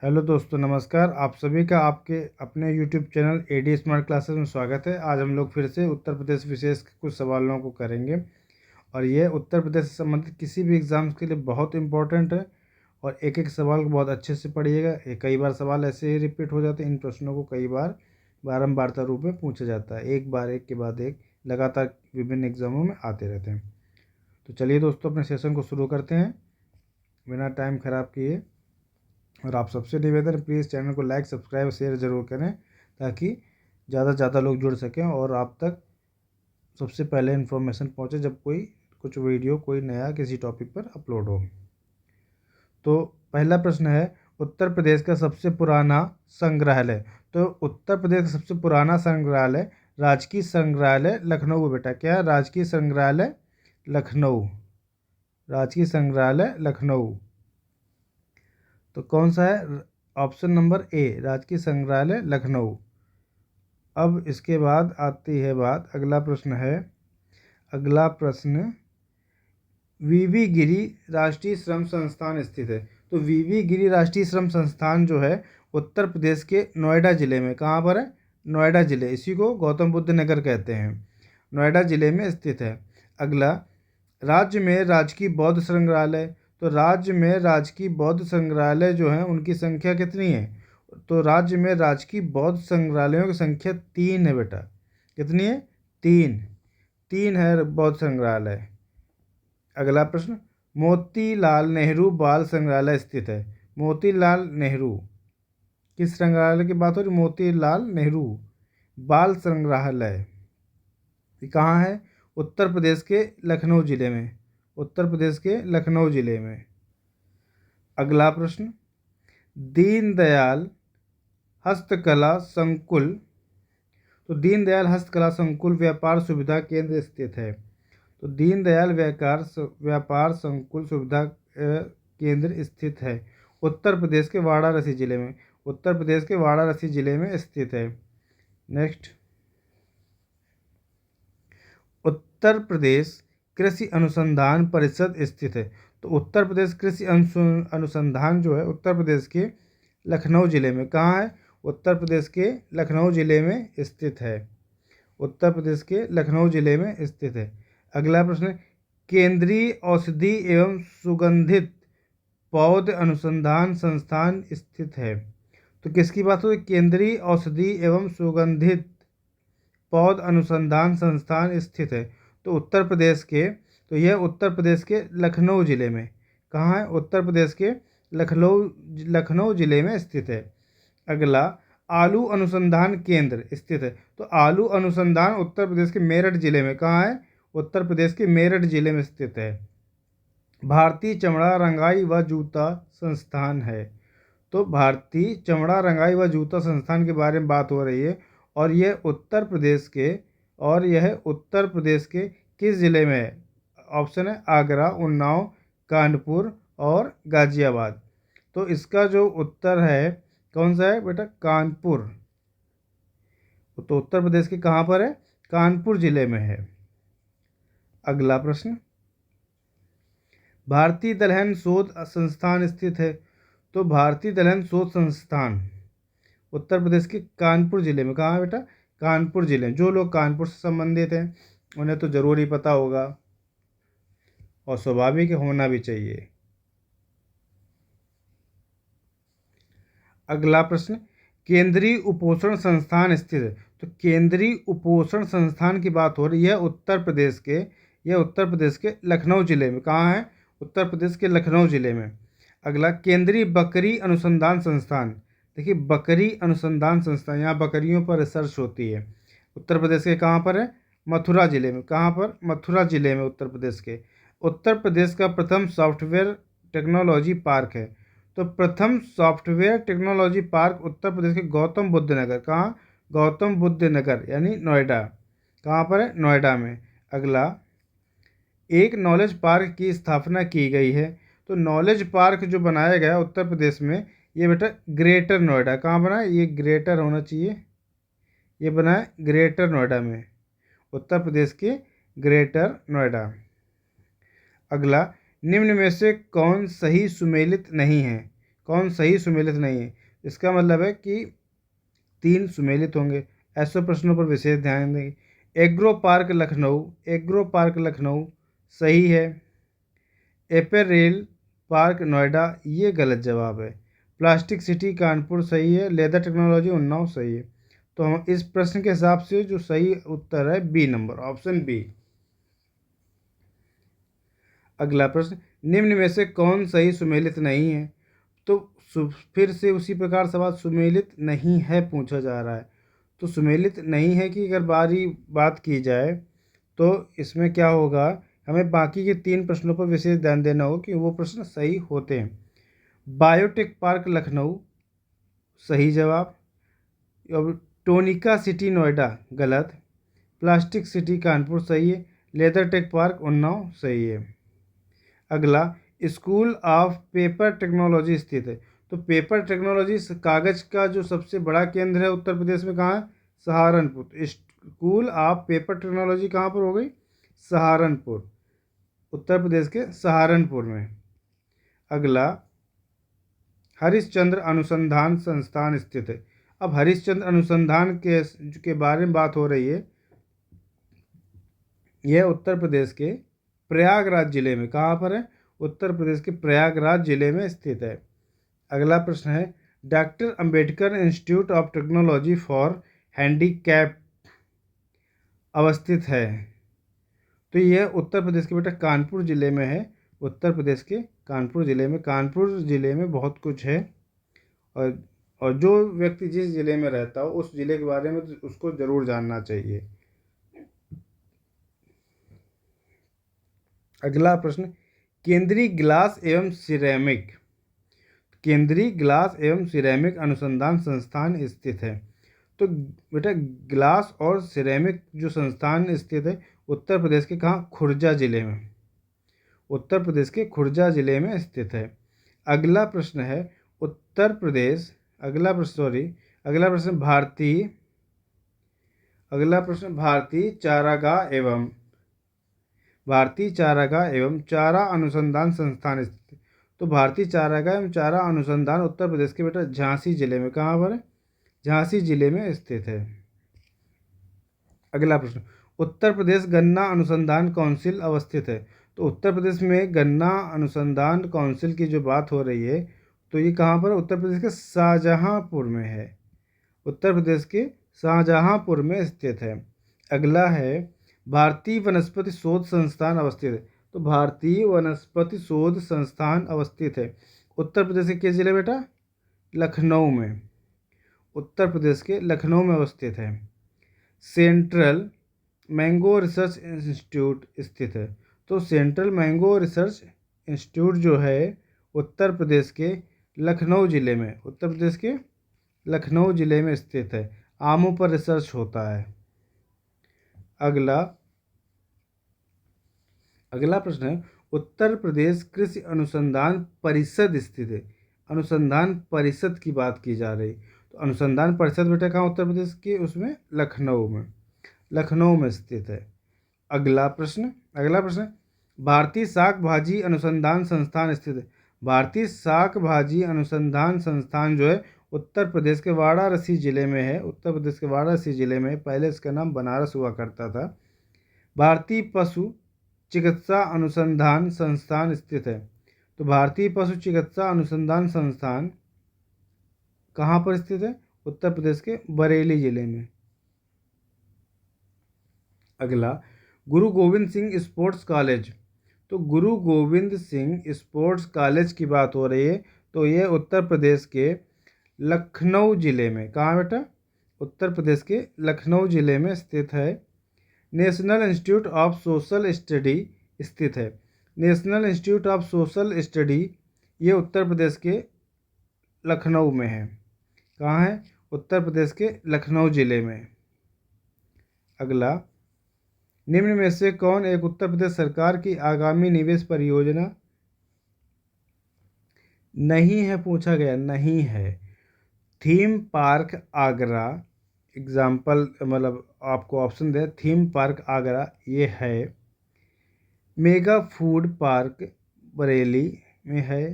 Hello दोस्तों, नमस्कार। आप सभी का आपके अपने YouTube channel AD smart classes में स्वागत है। आज हम लोग फिर से उत्तर प्रदेश विशेष के कुछ सवालों को करेंगे और ये उत्तर प्रदेश से संबंधित किसी भी एग्ज़ाम्स के लिए बहुत इंपॉर्टेंट है और एक एक सवाल को बहुत अच्छे से पढ़िएगा। कई बार सवाल ऐसे ही रिपीट हो जाते हैं। इन प्रश्नों को कई बार बारंबारता रूप में पूछा जाता है, एक बार एक के बाद एक लगातार विभिन्न एग्ज़ामों में आते रहते हैं। तो चलिए दोस्तों, अपने सेशन को शुरू करते हैं बिना टाइम ख़राब किए। और आप सबसे निवेदन है, प्लीज़ चैनल को लाइक, सब्सक्राइब, शेयर ज़रूर करें ताकि ज़्यादा से ज़्यादा लोग जुड़ सकें और आप तक सबसे पहले इन्फॉर्मेशन पहुंचे जब कुछ वीडियो कोई नया किसी टॉपिक पर अपलोड हो। तो पहला प्रश्न है, उत्तर प्रदेश का सबसे पुराना संग्रहालय। तो उत्तर प्रदेश का सबसे पुराना संग्रहालय राजकीय संग्रहालय लखनऊ। बेटा क्या है? राजकीय संग्रहालय लखनऊ। राजकीय संग्रहालय लखनऊ। तो कौन सा है? ऑप्शन नंबर ए, राजकीय संग्रहालय लखनऊ। अब इसके बाद आती है बात, अगला प्रश्न है, अगला प्रश्न, वीवी गिरी राष्ट्रीय श्रम संस्थान स्थित है। तो वीवी गिरी राष्ट्रीय श्रम संस्थान जो है उत्तर प्रदेश के नोएडा ज़िले में, कहाँ पर है? नोएडा ज़िले, इसी को गौतम बुद्ध नगर कहते हैं, नोएडा ज़िले में स्थित है। अगला, राज्य में राजकीय बौद्ध संग्रहालय। तो राज्य में राजकीय बौद्ध संग्रहालय जो है उनकी संख्या कितनी है? तो राज्य में राजकीय बौद्ध संग्रहालयों की संख्या 3 है बेटा। कितनी है? 3 है बौद्ध संग्रहालय। अगला प्रश्न, मोतीलाल नेहरू बाल संग्रहालय स्थित है। मोतीलाल नेहरू, किस संग्रहालय की बात हो रही? मोतीलाल नेहरू बाल संग्रहालय। ये कहाँ है? उत्तर प्रदेश के लखनऊ ज़िले में। उत्तर प्रदेश के लखनऊ ज़िले में। अगला प्रश्न, दीनदयाल हस्तकला संकुल। तो दीनदयाल हस्तकला संकुल व्यापार सुविधा केंद्र स्थित है। तो दीनदयाल व्यापार संकुल सुविधा केंद्र स्थित है उत्तर प्रदेश के वाराणसी जिले में। उत्तर प्रदेश के वाराणसी जिले में स्थित है। नेक्स्ट, उत्तर प्रदेश कृषि अनुसंधान परिषद स्थित है। तो उत्तर प्रदेश कृषि अनुसंधान जो है उत्तर प्रदेश के लखनऊ ज़िले में, कहाँ है? उत्तर प्रदेश के लखनऊ ज़िले में स्थित है। उत्तर प्रदेश के लखनऊ ज़िले में स्थित है। अगला प्रश्न, केंद्रीय औषधि एवं सुगंधित पौध अनुसंधान संस्थान स्थित है। तो किसकी बात हो? केंद्रीय औषधि एवं सुगंधित पौध अनुसंधान संस्थान स्थित है। तो उत्तर प्रदेश के, तो यह उत्तर प्रदेश के लखनऊ ज़िले में, कहाँ है? उत्तर प्रदेश के लखनऊ ज़िले में स्थित है। अगला, आलू अनुसंधान केंद्र स्थित है। तो आलू अनुसंधान उत्तर प्रदेश के मेरठ ज़िले में, कहाँ है? उत्तर प्रदेश के मेरठ ज़िले में स्थित है। भारतीय चमड़ा रंगाई व जूता संस्थान है। तो भारतीय चमड़ा रंगाई व जूता संस्थान के बारे में बात हो रही है और यह उत्तर प्रदेश के किस ज़िले में है? ऑप्शन है आगरा, उन्नाव, कानपुर और गाज़ियाबाद। तो इसका जो उत्तर है कौन सा है बेटा? कानपुर। तो उत्तर प्रदेश के कहाँ पर है? कानपुर ज़िले में है। अगला प्रश्न, भारतीय दलहन शोध संस्थान स्थित है। तो भारतीय दलहन शोध संस्थान उत्तर प्रदेश के कानपुर ज़िले में, कहाँ है बेटा? कानपुर ज़िले में। जो लोग कानपुर से संबंधित हैं उन्हें तो ज़रूर ही पता होगा और स्वाभाविक होना भी चाहिए। अगला प्रश्न, केंद्रीय उपोषण संस्थान स्थित है। तो केंद्रीय उपोषण संस्थान की बात हो रही है उत्तर प्रदेश के लखनऊ ज़िले में, कहाँ है? उत्तर प्रदेश के लखनऊ ज़िले में। अगला, केंद्रीय बकरी अनुसंधान संस्थान। देखिए, बकरी अनुसंधान संस्थान, यहाँ बकरियों पर रिसर्च होती है। उत्तर प्रदेश के कहाँ पर है? मथुरा ज़िले में। कहाँ पर? मथुरा ज़िले में उत्तर प्रदेश के। उत्तर प्रदेश का प्रथम सॉफ्टवेयर टेक्नोलॉजी पार्क है। तो प्रथम software technology park Uttar Pradesh के गौतम बुद्ध नगर, कहाँ? गौतम बुद्ध नगर यानी नोएडा। कहाँ पर है? नोएडा में। अगला, एक नॉलेज पार्क की स्थापना की गई है। तो नॉलेज पार्क जो बनाया गया उत्तर प्रदेश में, ये बेटा ग्रेटर नोएडा, कहाँ बना है? ये ग्रेटर होना चाहिए, ये बना है ग्रेटर नोएडा में, उत्तर प्रदेश के ग्रेटर नोएडा। अगला, निम्न में से कौन सही सुमेलित नहीं है? कौन सही सुमेलित नहीं है। इसका मतलब है कि 3 सुमेलित होंगे। ऐसे प्रश्नों पर विशेष ध्यान देंगे। Agro park Lucknow, agro park Lucknow सही है। एपेरेल पार्क नोएडा ये गलत जवाब है। प्लास्टिक सिटी कानपुर सही है। लेदर टेक्नोलॉजी उन्नाव सही है। तो हम इस प्रश्न के हिसाब से जो सही उत्तर है बी नंबर, ऑप्शन बी। अगला प्रश्न, निम्न में से कौन सही सुमेलित नहीं है। तो फिर से उसी प्रकार सवाल सुमेलित नहीं है पूछा जा रहा है। तो सुमेलित नहीं है कि अगर बात की जाए तो इसमें क्या होगा, हमें बाकी के 3 प्रश्नों पर विशेष ध्यान देना होगा कि वो प्रश्न सही होते हैं। बायोटेक पार्क लखनऊ सही जवाब। अब टोनिका सिटी नोएडा गलत। प्लास्टिक सिटी कानपुर सही है। लेदर टेक पार्क उन्नाव सही है। अगला, स्कूल ऑफ पेपर टेक्नोलॉजी स्थित है। तो पेपर टेक्नोलॉजी कागज का जो सबसे बड़ा केंद्र है उत्तर प्रदेश में कहाँ है, Saharanpur. School of paper technology कहाँ पर हो गई, सहारनपुर, उत्तर प्रदेश के सहारनपुर में। अगला, हरिश्चंद्र अनुसंधान संस्थान स्थित है। अब हरिश्चंद्र अनुसंधान के बारे में बात हो रही है। यह उत्तर प्रदेश के प्रयागराज जिले में, कहाँ पर है, उत्तर प्रदेश के प्रयागराज जिले में स्थित है। अगला प्रश्न है, doctor Ambedkar institute of technology for handicap अवस्थित है। तो यह उत्तर प्रदेश के बेटा कानपुर जिले में है। उत्तर प्रदेश के कानपुर जिले में बहुत कुछ है। और जो व्यक्ति जिस जिले में रहता हो उस जिले के बारे में उसको ज़रूर जानना चाहिए। अगला प्रश्न, केंद्रीय ग्लास एवं सिरेमिक अनुसंधान संस्थान स्थित है। तो बेटा ग्लास और सिरेमिक जो संस्थान स्थित है उत्तर प्रदेश के कहाँ, खुर्जा जिले में, उत्तर प्रदेश के खुर्जा जिले में स्थित है। अगला प्रश्न है भारतीय चारागाह एवं चारा अनुसंधान संस्थान स्थित है। तो भारतीय चारागाह एवं चारा अनुसंधान उत्तर प्रदेश के बेटा झांसी जिले में, कहाँ पर है, झांसी जिले में स्थित है। अगला प्रश्न, उत्तर प्रदेश गन्ना अनुसंधान काउंसिल अवस्थित है। तो उत्तर प्रदेश में गन्ना अनुसंधान काउंसिल की जो बात हो रही है तो ये कहाँ पर है, उत्तर प्रदेश के शाहजहांपुर में है, उत्तर प्रदेश के शाहजहांपुर में स्थित है। अगला है, भारतीय वनस्पति शोध संस्थान अवस्थित है। तो भारतीय वनस्पति शोध संस्थान अवस्थित है उत्तर प्रदेश के किस जिले बेटा, लखनऊ में, उत्तर प्रदेश के लखनऊ में अवस्थित है। सेंट्रल मैंगो रिसर्च इंस्टीट्यूट स्थित है। तो सेंट्रल मैंगो रिसर्च इंस्टीट्यूट जो है उत्तर प्रदेश के लखनऊ जिले में, उत्तर प्रदेश के लखनऊ जिले में स्थित है। आमों पर रिसर्च होता है। अगला प्रश्न है, उत्तर प्रदेश कृषि अनुसंधान परिषद स्थित है। अनुसंधान परिषद की बात की जा रही, तो अनुसंधान परिषद बेटा कहाँ, उत्तर प्रदेश के उसमें लखनऊ में स्थित है। अगला प्रश्न, भारतीय शाक भाजी अनुसंधान संस्थान स्थित है। भारतीय शाक भाजी अनुसंधान संस्थान जो है उत्तर प्रदेश के वाराणसी जिले में है, उत्तर प्रदेश के वाराणसी जिले में, पहले इसका नाम बनारस हुआ करता था। भारतीय पशु चिकित्सा अनुसंधान संस्थान स्थित है। तो भारतीय पशु चिकित्सा अनुसंधान संस्थान कहाँ पर स्थित है, उत्तर प्रदेश के बरेली जिले में। अगला, गुरु गोविंद सिंह स्पोर्ट्स कॉलेज। तो गुरु गोविंद सिंह स्पोर्ट्स कॉलेज की बात हो रही है। तो ये उत्तर प्रदेश के लखनऊ जिले में, कहाँ बेटा, उत्तर प्रदेश के लखनऊ जिले में स्थित है। National institute of social study स्थित है। National institute of social study ये उत्तर प्रदेश के लखनऊ में है। कहाँ है, उत्तर प्रदेश के लखनऊ जिले में। अगला, निम्न में से कौन एक उत्तर प्रदेश सरकार की आगामी निवेश परियोजना नहीं है पूछा गया, नहीं है। थीम पार्क आगरा, एग्जाम्पल मतलब आपको ऑप्शन दे, थीम पार्क आगरा ये है। मेगा फूड पार्क बरेली में है।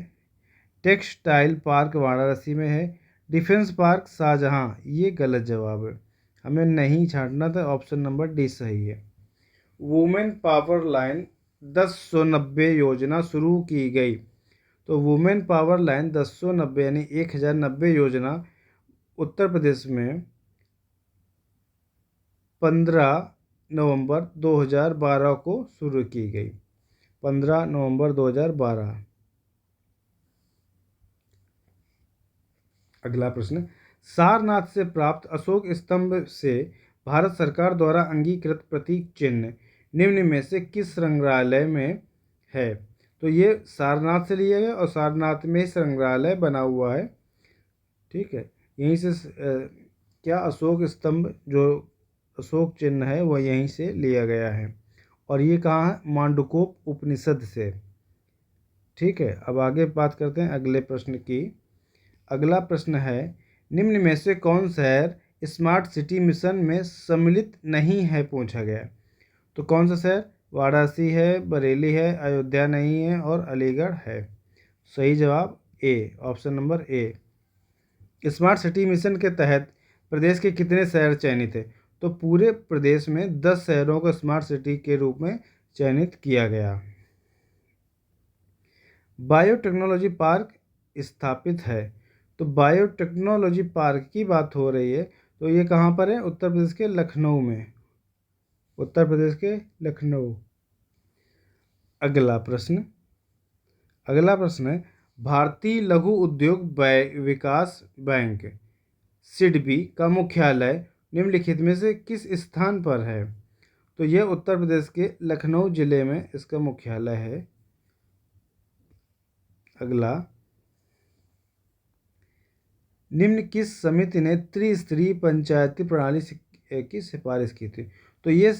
टेक्सटाइल पार्क वाराणसी में है। डिफेंस पार्क शाहजहां, ये गलत जवाब है, हमें नहीं छांटना था, ऑप्शन नंबर डी सही है। वुमेन पावर लाइन 1090 योजना शुरू की गई। तो वुमेन पावर लाइन 1090 यानी 1090 योजना उत्तर प्रदेश में 15 नवंबर 2012 को शुरू की गई। 15 नवंबर 2012। अगला प्रश्न, सारनाथ से प्राप्त अशोक स्तंभ से भारत सरकार द्वारा अंगीकृत प्रतीक चिन्ह निम्न में से किस संग्रहालय में है? तो ये सारनाथ से लिया गया और सारनाथ में संग्रहालय बना हुआ है। ठीक है, यहीं से क्या अशोक स्तंभ जो अशोक चिन्ह है वह यहीं से लिया गया है। और ये कहाँ है? मांडुकोप उपनिषद से। ठीक है, अब आगे बात करते हैं अगले प्रश्न की। अगला प्रश्न है, निम्न में से कौन शहर स्मार्ट सिटी मिशन में सम्मिलित नहीं है, पूछा गया। तो कौन सा शहर? वाराणसी है, बरेली है, अयोध्या नहीं है और अलीगढ़ है। सही जवाब A, option number A. Smart city mission के तहत प्रदेश के कितने शहर चयनित है? तो पूरे प्रदेश में 10 शहरों को स्मार्ट सिटी के रूप में चयनित किया गया। बायोटेक्नोलॉजी पार्क स्थापित है। तो बायोटेक्नोलॉजी पार्क की बात हो रही है, तो ये कहाँ पर है? उत्तर प्रदेश के लखनऊ में। उत्तर प्रदेश के लखनऊ। अगला प्रश्न है, भारतीय लघु उद्योग विकास बैंक सिडबी का मुख्यालय निम्नलिखित में से किस स्थान पर है? तो यह उत्तर प्रदेश के लखनऊ जिले में इसका मुख्यालय है। अगला, निम्न किस समिति ने त्रिस्तरीय पंचायती प्रणाली की सिफारिश की थी? तो ये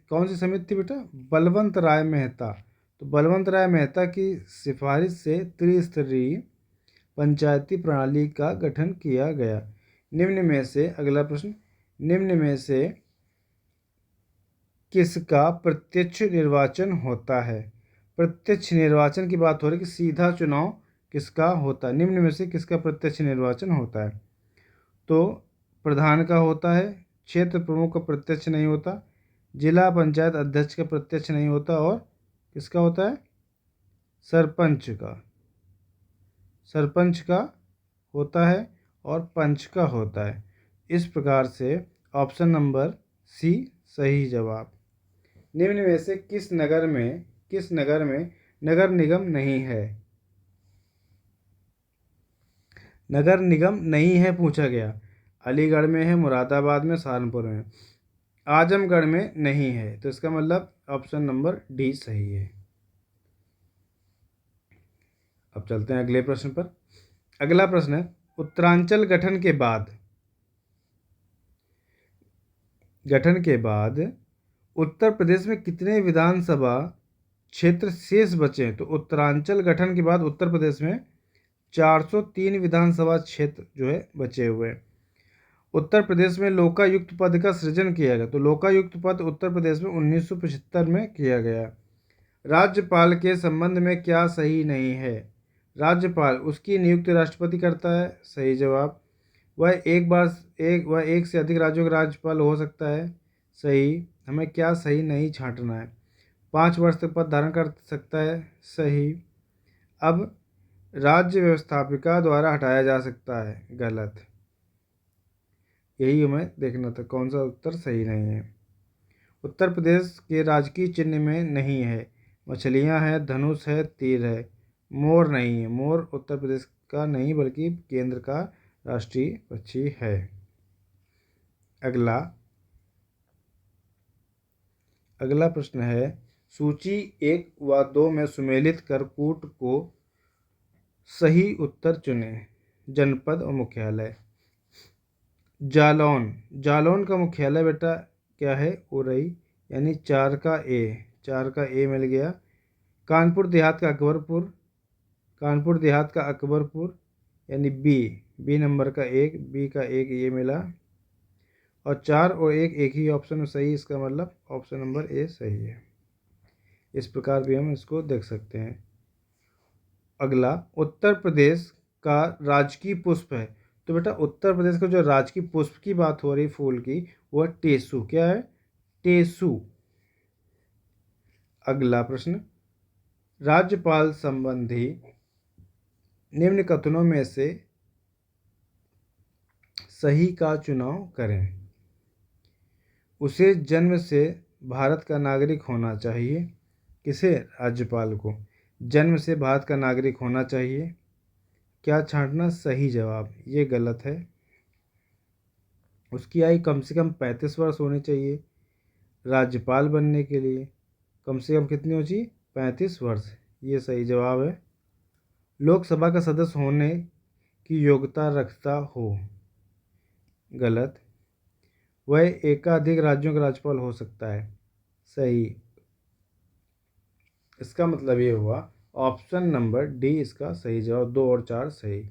कौन सी समिति थी बेटा? बलवंत राय मेहता। तो बलवंत राय मेहता की सिफारिश से त्रिस्तरीय पंचायती प्रणाली का गठन किया गया। निम्न में से, अगला प्रश्न, निम्न में से किसका प्रत्यक्ष निर्वाचन होता है? प्रत्यक्ष निर्वाचन की बात हो रही है कि सीधा चुनाव किसका होता है? निम्न में से किसका प्रत्यक्ष निर्वाचन होता है? तो प्रधान का होता है, क्षेत्र प्रमुख का प्रत्यक्ष नहीं होता, जिला पंचायत अध्यक्ष का प्रत्यक्ष नहीं होता, और किसका होता है? सरपंच का। सरपंच का होता है और पंच का होता है। इस प्रकार से ऑप्शन नंबर सी सही जवाब। निम्न में से किस नगर में नगर निगम नहीं है? नगर निगम नहीं है पूछा गया। अलीगढ़ में है, मुरादाबाद में, सहारनपुर में। आजमगढ़ में नहीं है, तो इसका मतलब ऑप्शन नंबर डी सही है। अब चलते हैं अगले प्रश्न पर। अगला प्रश्न है, उत्तरांचल गठन के बाद उत्तर प्रदेश में कितने विधानसभा क्षेत्र शेष बचे हैं? तो उत्तरांचल गठन के बाद उत्तर प्रदेश में 403 विधानसभा क्षेत्र जो है बचे हुए हैं। उत्तर प्रदेश में लोकायुक्त पद का सृजन किया गया। तो लोकायुक्त पद उत्तर प्रदेश में 1975 में किया गया। राज्यपाल के संबंध में क्या सही नहीं है? राज्यपाल, उसकी नियुक्ति राष्ट्रपति करता है। सही जवाब। वह एक से अधिक राज्यों का राज्यपाल हो सकता है। सही। हमें क्या सही नहीं छांटना है। 5 वर्ष तक पद धारण कर सकता है। सही। अब राज्य व्यवस्थापिका द्वारा हटाया जा सकता है। गलत। यही हमें देखना था, कौन सा उत्तर सही नहीं है। उत्तर प्रदेश के राजकीय चिन्ह में नहीं है। मछलियां हैं, धनुष है, तीर है। मोर नहीं है। मोर उत्तर प्रदेश का नहीं बल्कि केंद्र का राष्ट्रीय पक्षी है। अगला प्रश्न है, सूची 1 व 2 में सुमेलित कर कूट को सही उत्तर चुनें। जनपद और मुख्यालय। जालौन का मुख्यालय बेटा क्या है? उरई, यानी 4 का ए मिल गया। कानपुर देहात का अकबरपुर यानी बी नंबर का 1, बी का 1 ये मिला। और 4 और 1 एक ही ऑप्शन में सही, इसका मतलब ऑप्शन नंबर ए सही है। इस प्रकार भी हम इसको देख सकते हैं। अगला, उत्तर प्रदेश का राजकीय पुष्प है। तो बेटा उत्तर प्रदेश का जो राजकीय पुष्प की बात हो रही फूल की, वो है टेसू। क्या है? टेसू। अगला प्रश्न, राज्यपाल संबंधी निम्न कथनों में से सही का चुनाव करें। उसे जन्म से भारत का नागरिक होना चाहिए। किसे? राज्यपाल को जन्म से भारत का नागरिक होना चाहिए। क्या छांटना? सही जवाब। ये गलत है। उसकी आयु कम से कम 35 वर्ष होनी चाहिए राज्यपाल बनने के लिए। कम से कम कितनी होनी चाहिए? 35 वर्ष। ये सही जवाब है। लोकसभा का सदस्य होने की योग्यता रखता हो। गलत। वह एकाधिक राज्यों का राज्यपाल हो सकता है। सही। इसका मतलब ये हुआ ऑप्शन नंबर डी इसका सही जवाब। 2 और 4 सही।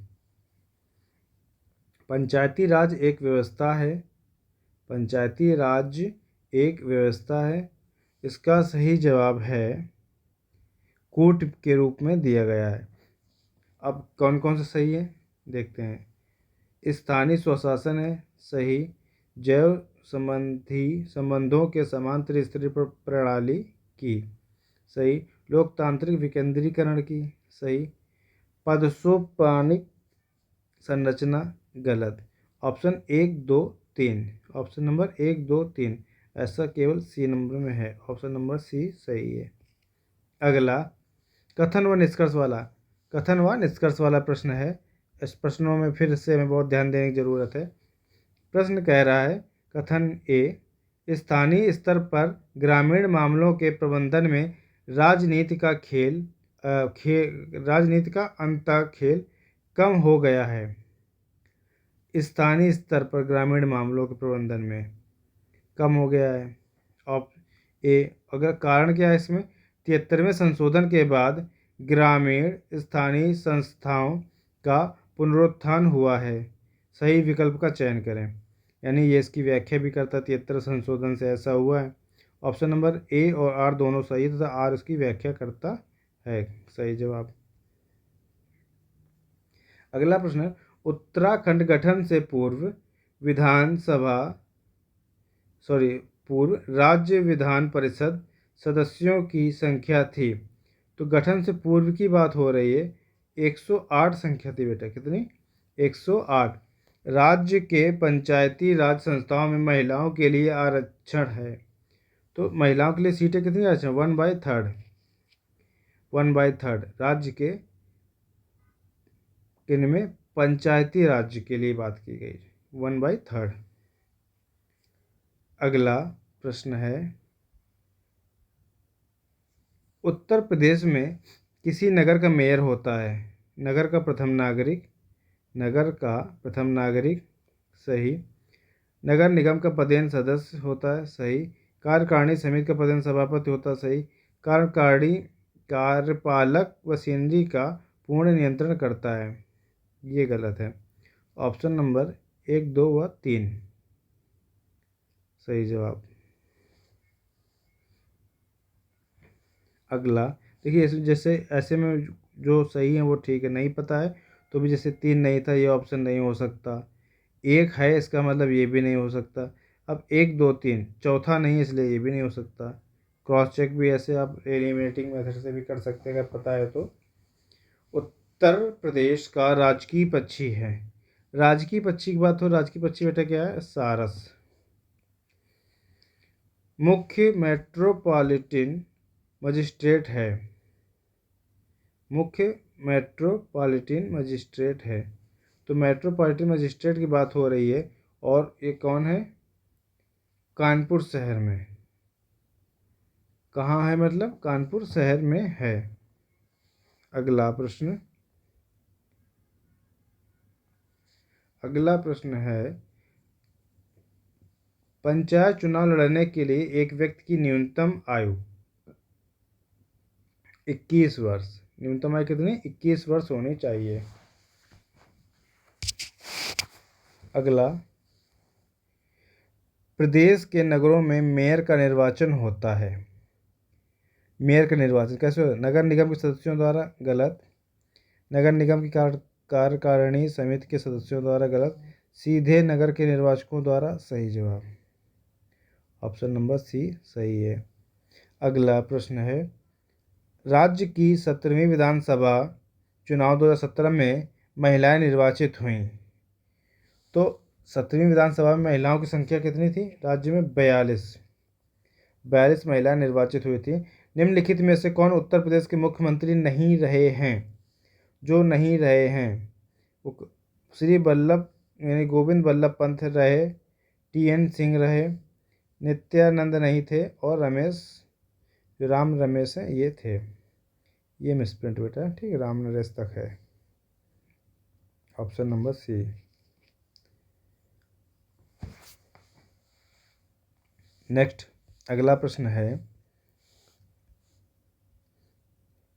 पंचायती राज एक व्यवस्था है। पंचायती राज एक व्यवस्था है। इसका सही जवाब है कूट के रूप में दिया गया है। अब कौन कौन सा सही है देखते हैं। स्थानीय स्वशासन है। सही। जैव संबंधों के समांतर स्तरीय प्रणाली की। सही। लोकतांत्रिक विकेंद्रीकरण की। सही। पदसोपानिक संरचना। गलत। ऑप्शन 1, 2, 3। ऑप्शन नंबर 1, 2, 3 ऐसा केवल सी नंबर में है। ऑप्शन नंबर सी सही है। अगला, कथन व निष्कर्ष वाला प्रश्न है। इस प्रश्नों में फिर से हमें बहुत ध्यान देने की ज़रूरत है। प्रश्न कह रहा है, कथन ए, स्थानीय स्तर पर ग्रामीण मामलों के प्रबंधन में राजनीति का अंतःखेल कम हो गया है। स्थानीय स्तर पर ग्रामीण मामलों के प्रबंधन में कम हो गया है। अगर कारण क्या है इसमें? 73वें संशोधन के बाद ग्रामीण स्थानीय संस्थाओं का पुनरुत्थान हुआ है। सही विकल्प का चयन करें। यानी ये इसकी व्याख्या भी करता है 73 संशोधन से ऐसा हुआ है। ऑप्शन नंबर ए और आर दोनों सही है तथा आर इसकी व्याख्या करता है। सही जवाब। अगला प्रश्न, उत्तराखंड गठन से पूर्व राज्य विधान परिषद सदस्यों की संख्या थी। तो गठन से पूर्व की बात हो रही है। 108 संख्या थी बेटा। कितनी? 108। राज्य के पंचायती राज संस्थाओं में महिलाओं के लिए आरक्षण है। तो महिलाओं के लिए सीटें कितनी आरक्षण? 1/3। 1/3 राज्य के इनमें पंचायती राज्य के लिए बात की गई। 1/3। अगला प्रश्न है, उत्तर प्रदेश में किसी नगर का मेयर होता है। नगर का प्रथम नागरिक। सही। नगर निगम का पदेन सदस्य होता है। सही। कार्यकारिणी समिति का पदेन सभापति होता है। सही। कार्यपालक मशीनरी का पूर्ण नियंत्रण करता है। ये गलत है। ऑप्शन नंबर 1, 2 व 3 सही जवाब। अगला देखिए, जैसे ऐसे में जो सही है वो ठीक है, नहीं पता है तो भी जैसे 3 नहीं था ये ऑप्शन नहीं हो सकता। 1 है इसका मतलब ये भी नहीं हो सकता। अब 1, 2, 3 चौथा नहीं है इसलिए ये भी नहीं हो सकता। क्रॉस चेक भी ऐसे आप एलिमिनेटिंग मेथड से भी कर सकते हैं अगर पता है तो। उत्तर प्रदेश का राजकीय पक्षी है। राजकीय पक्षी की बात हो, राजकीय पक्षी बेटा क्या है? सारस। मुख्य मेट्रोपॉलिटन मजिस्ट्रेट है। मुख्य मेट्रोपॉलिटन मजिस्ट्रेट है। तो मेट्रोपॉलिटन मजिस्ट्रेट की बात हो रही है और ये कौन है? कानपुर शहर में। कहाँ है? मतलब कानपुर शहर में है। अगला प्रश्न है, पंचायत चुनाव लड़ने के लिए एक व्यक्ति की न्यूनतम आयु 21 वर्ष। न्यूनतम आयु कितनी? 21 वर्ष होनी चाहिए। अगला, प्रदेश के नगरों में मेयर का निर्वाचन होता है। मेयर का निर्वाचन कैसे होता है? नगर निगम के सदस्यों द्वारा। गलत। नगर निगम की कार्यकारिणी समिति के सदस्यों द्वारा गलत, सीधे नगर के निर्वाचकों द्वारा सही जवाब। ऑप्शन नंबर सी सही है। अगला प्रश्न है, राज्य की 17वीं विधानसभा चुनाव 2017 में महिलाएं निर्वाचित हुईं। तो 17वीं विधानसभा में महिलाओं की संख्या कितनी थी राज्य में? 42 महिलाएं निर्वाचित हुई थी। निम्नलिखित में से कौन उत्तर प्रदेश के मुख्यमंत्री नहीं रहे हैं? जो नहीं रहे हैं वो श्री वल्लभ यानी गोविंद वल्लभ पंत रहे, TN सिंह रहे, नित्यानंद नहीं थे, और रमेश जो राम रमेश हैं ये थे। ये मिसप्रिंट बेटा, ठीक है, राम नरेश तक है। Option number C. नेक्स्ट अगला प्रश्न है,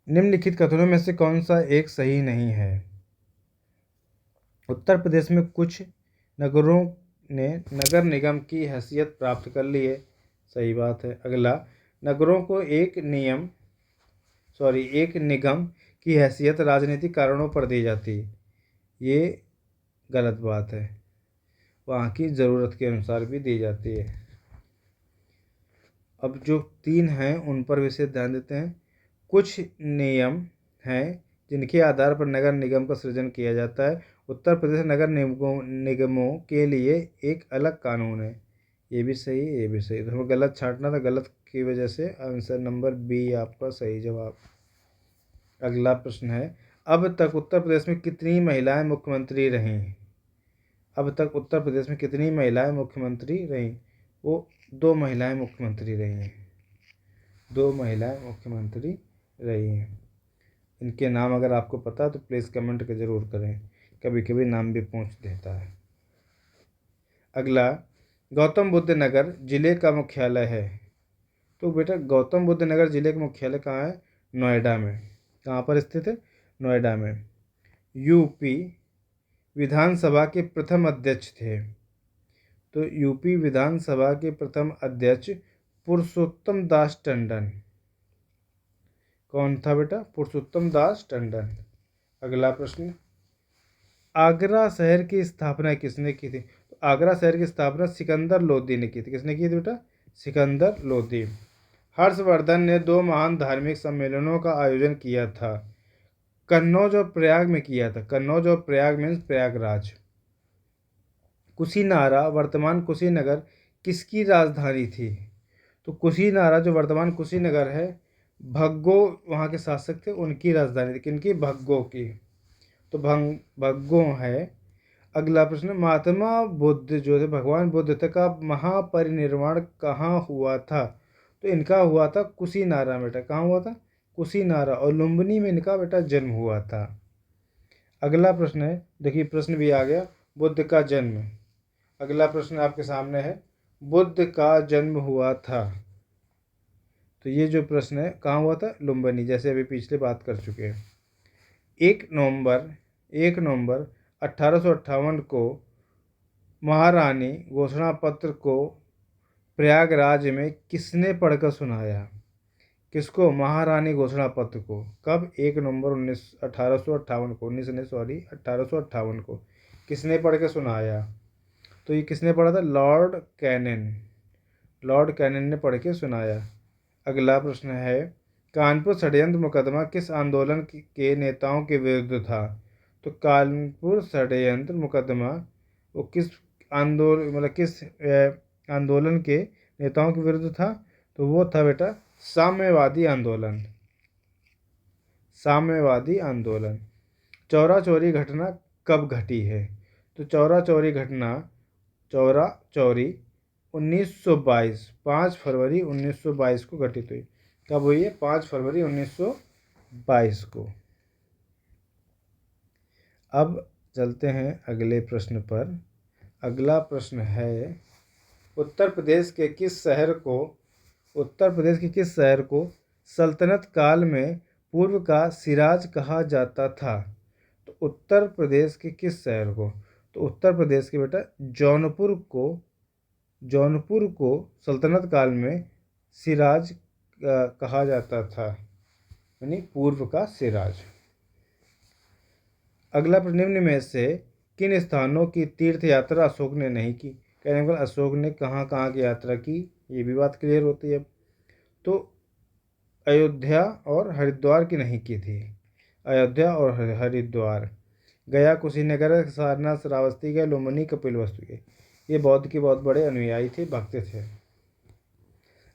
निम्नलिखित कथनों में से कौन सा एक सही नहीं है? उत्तर प्रदेश में कुछ नगरों ने नगर निगम की हैसियत प्राप्त कर ली है। सही बात है। अगला, नगरों को एक निगम की हैसियत राजनीतिक कारणों पर दी जाती है। ये गलत बात है, वहाँ की ज़रूरत के अनुसार भी दी जाती है। अब जो 3 हैं उन पर विशेष ध्यान देते हैं। कुछ नियम हैं जिनके आधार पर नगर निगम का सृजन किया जाता है। उत्तर प्रदेश नगर निगमों के लिए एक अलग कानून है। ये भी सही है, ये भी सही। तो हमें गलत छांटना था, गलत की वजह से आंसर नंबर बी आपका सही जवाब। अगला प्रश्न है, अब तक उत्तर प्रदेश में कितनी महिलाएं मुख्यमंत्री रहीं? अब तक उत्तर प्रदेश में कितनी महिलाएं मुख्यमंत्री रहीं? वो 2 महिलाएं मुख्यमंत्री रही हैं। 2 महिलाएं मुख्यमंत्री रही हैं। इनके नाम अगर आपको पता है तो प्लीज़ कमेंट के ज़रूर करें, कभी कभी नाम भी पूछ देता है। अगला, गौतम बुद्ध नगर जिले का मुख्यालय है। तो बेटा गौतम बुद्ध नगर जिले का मुख्यालय कहाँ है? नोएडा में। कहाँ पर स्थित है? नोएडा में। यूपी विधानसभा के प्रथम अध्यक्ष थे। तो यूपी विधानसभा के प्रथम अध्यक्ष पुरुषोत्तम दास टंडन। कौन था बेटा? पुरुषोत्तम दास टंडन। अगला प्रश्न, आगरा शहर की स्थापना किसने की थी? तो आगरा शहर की स्थापना सिकंदर लोदी ने की थी। किसने की थी बेटा? सिकंदर लोदी। हर्षवर्धन ने 2 महान धार्मिक सम्मेलनों का आयोजन किया था। कन्नौज और प्रयाग में किया था। कन्नौज और प्रयाग मीन्स प्रयागराज। कुशीनारा वर्तमान कुशीनगर किसकी राजधानी थी? तो कुशीनारा जो वर्तमान कुशीनगर है, भग्गो वहाँ के शासक थे, उनकी राजधानी थी। किनकी? भग्गो की। तो भग्गो है। अगला प्रश्न, महात्मा बुद्ध जो थे, भगवान बुद्ध का महापरिनिर्वाण कहाँ हुआ था? तो इनका हुआ था कुशीनारा बेटा। कहाँ हुआ था? कुशीनारा। और लुम्बिनी में इनका बेटा जन्म हुआ था। अगला प्रश्न है, देखिए प्रश्न भी आ गया, बुद्ध का जन्म। अगला प्रश्न आपके सामने है, बुद्ध का जन्म हुआ था। तो ये जो प्रश्न है कहाँ हुआ था? लुम्बिनी, जैसे अभी पिछले बात कर चुके हैं। 1 नवंबर 1858 को महारानी घोषणा पत्र को प्रयागराज में किसने पढ़कर सुनाया? किसको? महारानी घोषणा पत्र को। कब? 1 नवंबर 1858 को 1858 को किसने पढ़ के सुनाया? तो ये किसने पढ़ा था? लॉर्ड कैनिन ने पढ़ के सुनाया। अगला प्रश्न है, कानपुर षड्यंत्र मुकदमा किस आंदोलन के नेताओं के विरुद्ध था? तो कानपुर षड्यंत्र मुकदमा वो किस आंदोलन के नेताओं के विरुद्ध था? तो वो था बेटा साम्यवादी आंदोलन। चौरा चौरी घटना कब घटी है? तो चौरा चौरी 1922 5 फरवरी 1922 को घटित हुई। कब हुई है? 5 फरवरी 1922 को। अब चलते हैं अगले प्रश्न पर। अगला प्रश्न है, उत्तर प्रदेश के किस शहर को सल्तनत काल में पूर्व का सिराज कहा जाता था? तो उत्तर प्रदेश के किस शहर को? तो उत्तर प्रदेश के बेटा जौनपुर को सल्तनत काल में सिराज कहा जाता था, यानी पूर्व का सिराज। अगला प्रश्न, निम्न में से किन स्थानों की तीर्थ यात्रा अशोक ने नहीं की। कहने को अशोक ने कहाँ कहाँ की यात्रा की, ये भी बात क्लियर होती है। तो अयोध्या और हरिद्वार की नहीं की थी। अयोध्या और हरिद्वार, गया, कुशीनगर, सारनाथ, श्रावस्ती गए, लुम्बिनी, कपिलवस्तु गए। ये बौद्ध के बहुत बड़े अनुयायी थे, भक्त थे।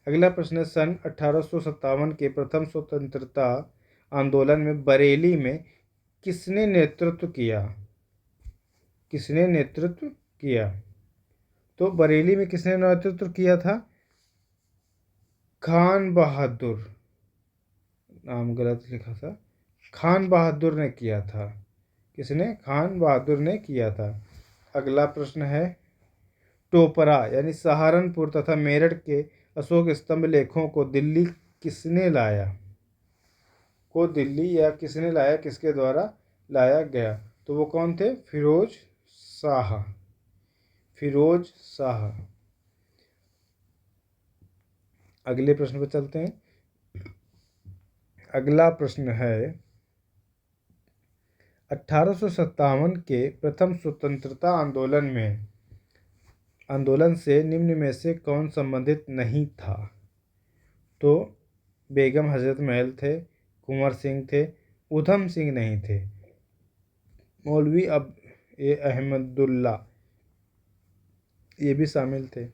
अगला प्रश्न, सन 1857 के प्रथम स्वतंत्रता आंदोलन में बरेली में किसने नेतृत्व किया। किसने नेतृत्व किया। तो बरेली में किसने नेतृत्व किया था। खान बहादुर, नाम गलत लिखा था, खान बहादुर ने किया था। किसने, खान बहादुर ने किया था। अगला प्रश्न है, टोपरा यानी सहारनपुर तथा मेरठ के अशोक स्तंभ लेखों को दिल्ली किसने लाया। को दिल्ली या किसने लाया, किसके द्वारा लाया गया। तो वो कौन थे, फिरोज शाह। फिरोज शाह। अगले प्रश्न पर चलते हैं। अगला प्रश्न है, 1857 के प्रथम स्वतंत्रता आंदोलन से निम्न में से कौन संबंधित नहीं था। तो बेगम हजरत महल थे, कुंवर सिंह थे, उधम सिंह नहीं थे, मौलवी अहमदुल्ला ये भी शामिल थे।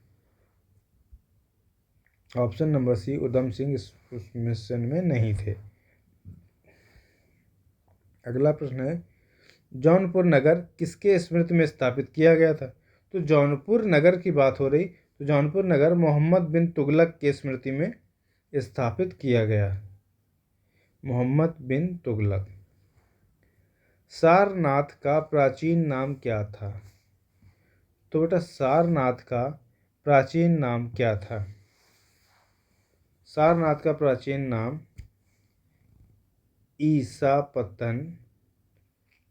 Option number C, Udham Singh इस मिशन में नहीं थे। अगला प्रश्न है, जौनपुर नगर किसके स्मृति में स्थापित किया गया था। तो जौनपुर नगर की बात हो रही, तो जौनपुर नगर मोहम्मद बिन तुगलक के स्मृति में स्थापित किया गया। मोहम्मद बिन तुगलक। सारनाथ का प्राचीन नाम क्या था। तो बेटा सारनाथ का प्राचीन नाम क्या था। सारनाथ का प्राचीन नाम ईसापतन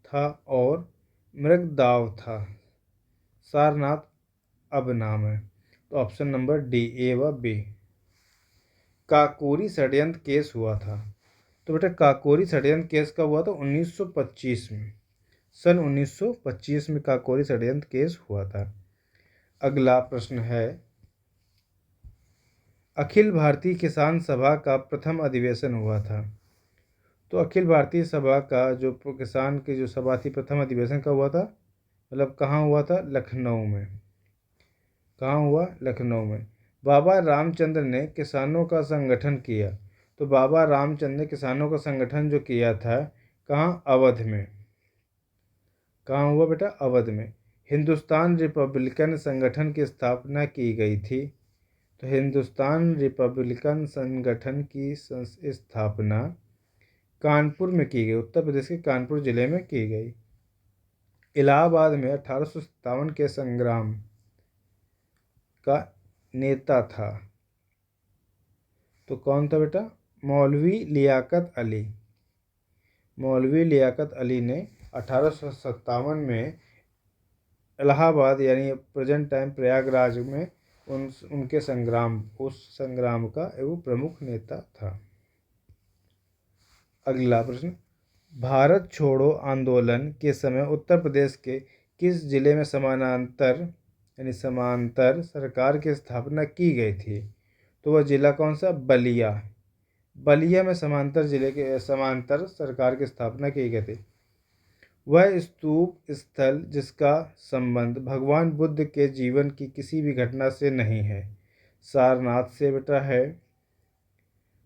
था और मृगदाव था। सारनाथ अब नाम है। तो ऑप्शन नंबर डी, ए व बी। काकोरी षड्यंत्र केस हुआ था। तो बेटा काकोरी षड्यंत्र केस कब हुआ था, 1925 में। सन 1925 में काकोरी षड्यंत्र केस हुआ था। अगला प्रश्न है, अखिल भारतीय किसान सभा का प्रथम अधिवेशन हुआ था। तो अखिल भारतीय सभा का जो किसान की जो सभा थी, प्रथम अधिवेशन कब हुआ था, मतलब कहाँ हुआ था, लखनऊ में। कहाँ हुआ, लखनऊ में। बाबा रामचंद्र ने किसानों का संगठन किया। तो बाबा रामचंद्र ने किसानों का संगठन जो किया था, कहाँ, अवध में। कहाँ हुआ बेटा, अवध में। हिंदुस्तान रिपब्लिकन संगठन की स्थापना की गई थी। तो हिंदुस्तान रिपब्लिकन संगठन की स्थापना कानपुर में की गई, उत्तर प्रदेश के कानपुर जिले में की गई। इलाहाबाद में 1857 के संग्राम का नेता था। तो कौन था बेटा, मौलवी लियाकत अली। मौलवी लियाकत अली ने 1857 में इलाहाबाद यानी प्रेजेंट टाइम प्रयागराज में उनके उस संग्राम का वो प्रमुख नेता था। अगला प्रश्न, भारत छोड़ो आंदोलन के समय उत्तर प्रदेश के किस जिले में समांतर सरकार की स्थापना की गई थी। तो वह जिला कौन सा, बलिया। बलिया में समांतर सरकार की स्थापना की गई थी। वह स्तूप स्थल जिसका संबंध भगवान बुद्ध के जीवन की किसी भी घटना से नहीं है। सारनाथ से बेटा है,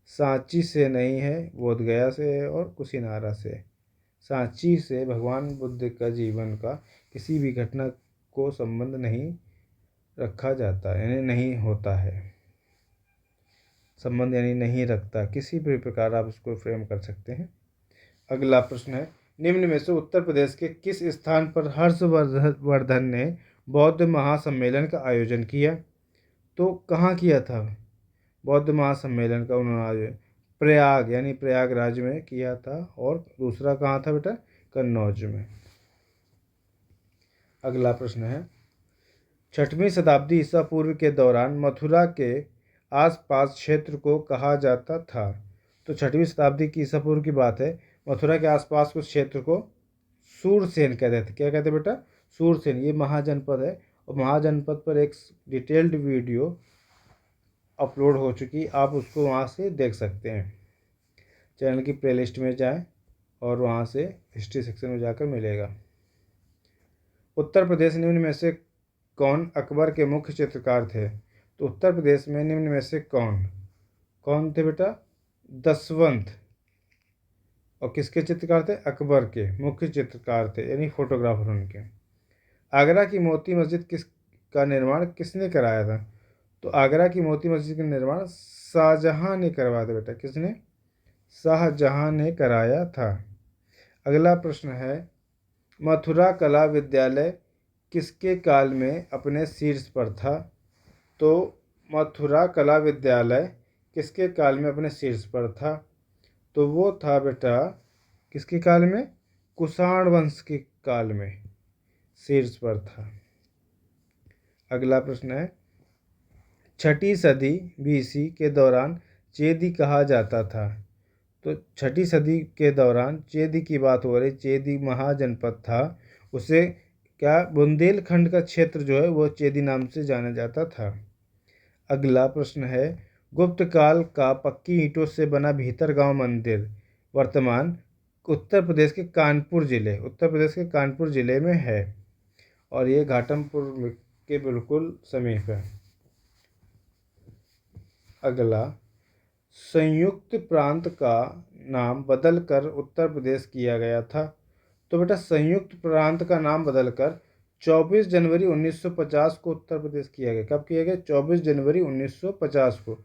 सांची से नहीं है, बोधगया से है और कुशीनारा से। सांची से भगवान बुद्ध का जीवन का किसी भी घटना को संबंध नहीं रखा जाता, यानी नहीं होता है, संबंध यानी नहीं रखता, किसी भी प्रकार आप उसको फ्रेम कर सकते हैं। अगला प्रश्न है, निम्न में से उत्तर प्रदेश के किस स्थान पर हर्षवर्धन ने बौद्ध महासम्मेलन का आयोजन किया। तो कहाँ किया था बौद्ध महासम्मेलन का उन्होंने आयोजन, प्रयाग यानी प्रयागराज में किया था, और दूसरा कहाँ था बेटा, कन्नौज में। अगला प्रश्न है, 6वीं शताब्दी ईसा पूर्व के दौरान मथुरा के आसपास क्षेत्र को कहा जाता था। तो 6वीं शताब्दी की ईसा पूर्व की बात है, मथुरा के आसपास कुछ क्षेत्र को सूरसेन कहते थे। क्या कहते बेटा? सूरसेन। ये महाजनपद है और महाजनपद पर एक डिटेल्ड वीडियो अपलोड हो चुकी, आप उसको वहाँ से देख सकते हैं। चैनल की प्लेलिस्ट में जाएं और वहाँ से हिस्ट्री सेक्शन में जाकर मिलेगा। उत्तर प्रदेश निम्न में से कौन अकबर के मुख्य चित्रकार थे? तो उत्तर प्रदेश में निम्न में से कौन कौन थे बेटा? दसवंत। और किसके चित्रकार थे? अकबर के मुख्य चित्रकार थे, यानी फोटोग्राफर उनके। आगरा की मोती मस्जिद का निर्माण किसने कराया था? तो आगरा की मोती मस्जिद का निर्माण शाहजहां ने करवाया था बेटा। किसने? शाहजहां ने कराया था। अगला प्रश्न है, मथुरा कला विद्यालय किसके काल में अपने शीर्ष पर था? तो मथुरा कला विद्यालय किसके काल में अपने शीर्ष पर था? तो वो था बेटा किसके काल में? कुषाण वंश के काल में शीर्ष पर था। अगला प्रश्न है, छठी सदी बीसी के दौरान चेदी कहा जाता था। तो छठी सदी के दौरान चेदी की बात हो रही। चेदी महाजनपद था, उसे क्या बुंदेलखंड का क्षेत्र जो है वो चेदी नाम से जाना जाता था। अगला प्रश्न है, गुप्त काल का पक्की ईंटों से बना भीतरगांव मंदिर वर्तमान उत्तर प्रदेश के कानपुर जिले में है और ये घाटमपुर के बिल्कुल समीप है। अगला, संयुक्त प्रांत का नाम बदलकर उत्तर प्रदेश किया गया था। तो बेटा संयुक्त प्रांत का नाम बदलकर 24 जनवरी 1950 को उत्तर प्रदेश किया गया। कब किया गया? 24 जनवरी 1950 को।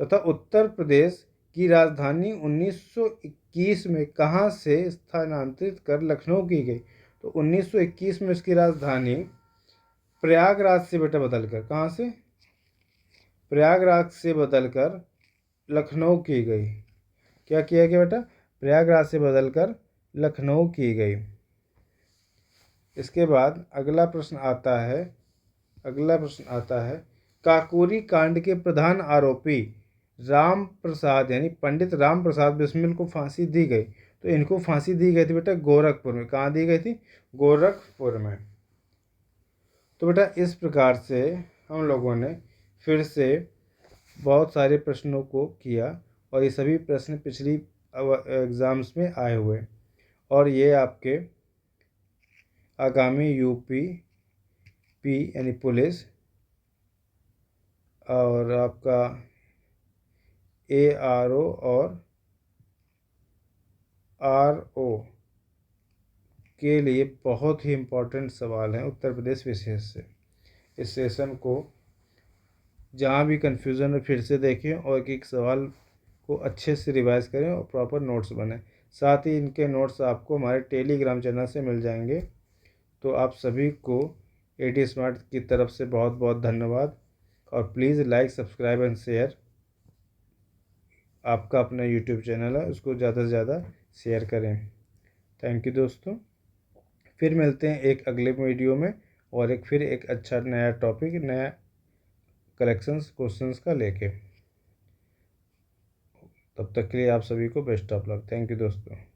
तथा उत्तर प्रदेश की राजधानी 1921 में कहाँ से स्थानांतरित कर लखनऊ की गई? तो 1921 में इसकी राजधानी प्रयागराज से बेटा बदलकर, कहाँ से? प्रयागराज से बदलकर लखनऊ की गई। क्या किया गया बेटा? प्रयागराज से बदलकर लखनऊ की गई। इसके बाद अगला प्रश्न आता है, काकोरी कांड के प्रधान आरोपी राम प्रसाद यानी पंडित राम प्रसाद बिस्मिल को फांसी दी गई। तो इनको फांसी दी गई थी बेटा गोरखपुर में। कहाँ दी गई थी? गोरखपुर में। तो बेटा इस प्रकार से हम लोगों ने फिर से बहुत सारे प्रश्नों को किया और ये सभी प्रश्न पिछली एग्ज़ाम्स में आए हुए और ये आपके आगामी यूपी यानी पुलिस और आपका ARO और RO के लिए बहुत ही इम्पोर्टेंट सवाल हैं उत्तर प्रदेश विशेष से। इस सेशन को जहाँ भी कन्फ्यूज़न है फिर से देखें और एक सवाल को अच्छे से रिवाइज करें और प्रॉपर नोट्स बनाएं। साथ ही इनके नोट्स आपको हमारे टेलीग्राम चैनल से मिल जाएंगे। तो आप सभी को AD स्मार्ट की तरफ से बहुत बहुत धन्यवाद और please like, subscribe and share. आपका अपना YouTube चैनल है, उसको ज़्यादा से ज़्यादा शेयर करें। थैंक यू दोस्तों। फिर मिलते हैं एक अगले वीडियो में और फिर एक अच्छा नया टॉपिक, नया कलेक्शंस क्वेश्चंस का लेके। तब तक के लिए आप सभी को best of luck. Thank you दोस्तों।